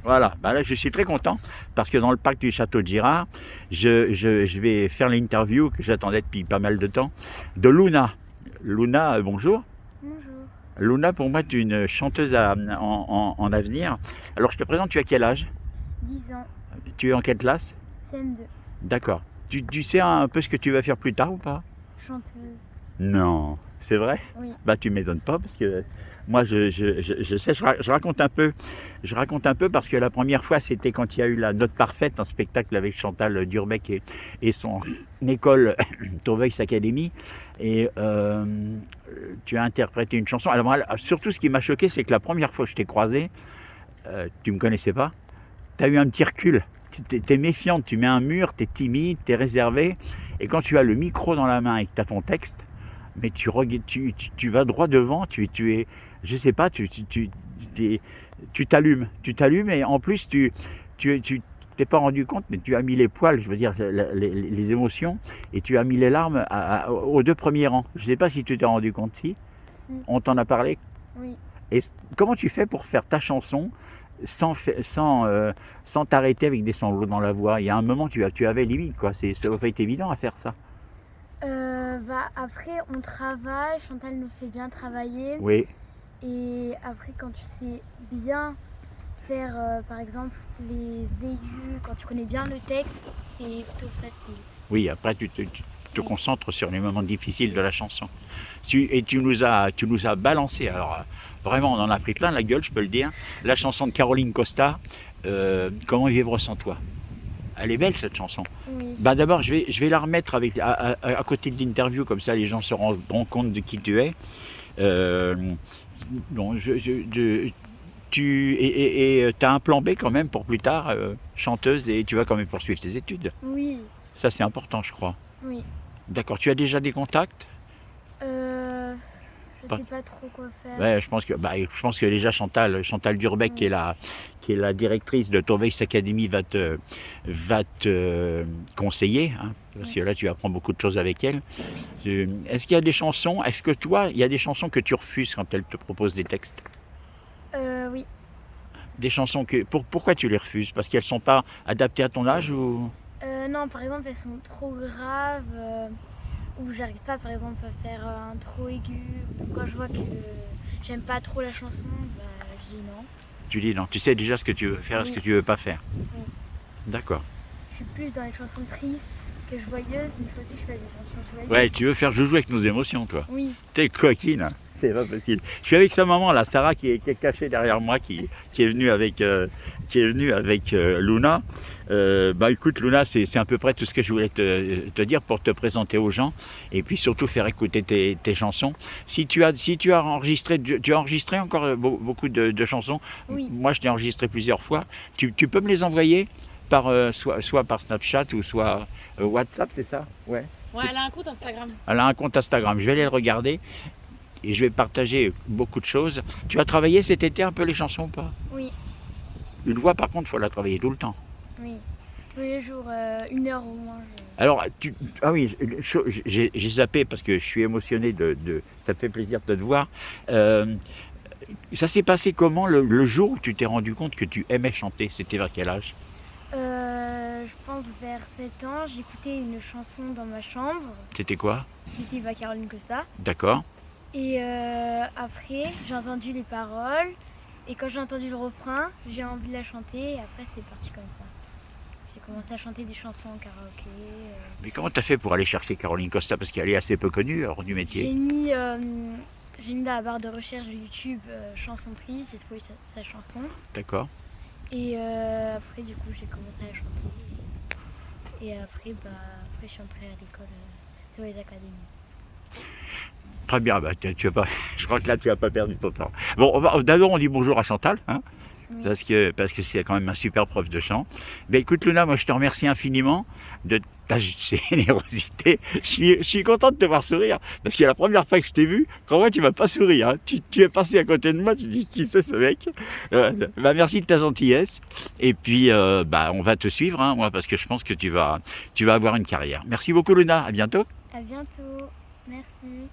Voilà, bah là je suis très content parce que dans le parc du château de Girard, je vais faire l'interview que j'attendais depuis pas mal de temps de Luna. Luna, bonjour. Bonjour, Luna, pour moi, tu es une chanteuse en avenir. Alors je te présente, tu as quel âge? 10 ans, Tu es en quelle classe? CM2, D'accord. Tu sais un peu ce que tu vas faire plus tard ou pas? chanteuse. Non, c'est vrai? Oui, Bah tu m'étonnes pas parce que moi je sais, je raconte un peu. Je raconte un peu parce que la première fois c'était quand il y a eu la Note Parfaite, un spectacle avec Chantal Durbec et son école Tour Voice Academy. Et tu as interprété une chanson. Alors moi, surtout ce qui m'a choqué, c'est que la première fois que je t'ai croisé, tu me connaissais pas, tu as eu un petit recul. Tu es méfiante, tu mets un mur, tu es timide, tu es réservé. Et quand tu as le micro dans la main et que tu as ton texte, mais tu vas droit devant, tu es, je sais pas, tu t'allumes et en plus tu t'es pas rendu compte, mais tu as mis les poils, je veux dire les émotions, et tu as mis les larmes aux deux premiers rangs. Je sais pas si tu t'es rendu compte, si si, on t'en a parlé. oui. Et comment tu fais pour faire ta chanson sans t'arrêter avec des sanglots dans la voix? Il y a un moment, tu avais limite, quoi. Ça doit pas être évident à faire ça. Après, on travaille, Chantal nous fait bien travailler. Oui, Et après, quand tu sais bien faire, par exemple, les aigus, quand tu connais bien le texte, c'est plutôt facile. oui, après tu te Oui. concentres sur les moments difficiles de la chanson. Et tu nous as balancé, alors vraiment on en a pris plein la gueule, je peux le dire, la chanson de Caroline Costa, Comment vivre sans toi. Elle est belle cette chanson. Oui. Bah d'abord je vais la remettre à côté de l'interview, comme ça les gens se rendront compte de qui tu es. Euh, bon, tu as un plan B quand même pour plus tard, chanteuse, et tu vas quand même poursuivre tes études. Oui, Ça c'est important je crois. oui. D'accord, tu as déjà des contacts? Euh, je Pas- sais pas trop quoi faire. Ouais, je pense que déjà Chantal Durbec, Oui. qui est la directrice de Tour Voice Academy, va te conseiller, hein, parce que là tu apprends beaucoup de choses avec elle. Est-ce qu'il y a des chansons, est-ce que toi, il y a des chansons que tu refuses quand elle te propose des textes? Oui. Des chansons pourquoi tu les refuses? Parce qu'elles sont pas adaptées à ton âge ou? Non, par exemple, elles sont trop graves, ou j'arrive pas, par exemple, à faire un trop aigu. Ou quand je vois que j'aime pas trop la chanson, je dis non. Tu dis non, tu sais déjà ce que tu veux faire et ce Oui. que tu veux pas faire. Oui. D'accord. Je suis plus dans les chansons tristes que joyeuses, mais il faut aussi que je fasse des chansons joyeuses. Ouais, tu veux faire joujou avec nos émotions, toi. Oui, T'es coquine, c'est pas possible. Je suis avec sa maman là, Sarah, qui est cachée derrière moi, qui est venue avec Luna. Bah écoute Luna, c'est à peu près tout ce que je voulais te dire pour te présenter aux gens et puis surtout faire écouter tes chansons. Si tu as enregistré, tu as enregistré encore beaucoup de chansons. oui. Moi je t'ai enregistré plusieurs fois. Tu peux me les envoyer par soit par Snapchat ou soit WhatsApp, c'est ça? Ouais. Ouais, elle a un compte Instagram. Elle a un compte Instagram. Je vais aller le regarder et je vais partager beaucoup de choses. Tu as travaillé cet été un peu les chansons ou pas? Oui, Une voix, par contre, il faut la travailler tout le temps. oui. Tous les jours, 1 heure au moins. Alors, ah oui, j'ai zappé parce que je suis émotionné ça me fait plaisir de te voir. Ça s'est passé comment le jour où tu t'es rendu compte que tu aimais chanter? C'était vers quel âge? Je pense vers 7 ans, j'écoutais une chanson dans ma chambre. C'était quoi? C'était Caroline Costa. D'accord. Et après, j'ai entendu les paroles. Et quand j'ai entendu le refrain, j'ai envie de la chanter. Et après, c'est parti comme ça. J'ai commencé à chanter des chansons en karaoké. Mais comment tu as fait pour aller chercher Caroline Costa? Parce qu'elle est assez peu connue hors du J'ai métier. mis, j'ai mis dans la barre de recherche de YouTube chanson triste. J'ai trouvé sa chanson. D'accord. Et après, du coup, j'ai commencé à chanter. Et après, je suis entrée à l'école de les académies. Très bien, bah, tu as pas, je crois que là tu n'as pas perdu ton temps. Bon, d'abord on dit bonjour à Chantal, hein, Oui. parce que c'est quand même un super prof de chant. Ben écoute Luna, moi je te remercie infiniment de ta générosité. Je suis content de te voir sourire, parce que la première fois que je t'ai vu, quand moi tu m'as pas souri, hein. Tu es passé à côté de moi, tu dis qui c'est ce mec? Bah, merci de ta gentillesse, et puis bah, on va te suivre, hein, moi, parce que je pense que tu vas avoir une carrière. Merci beaucoup Luna, à bientôt. À bientôt. Merci.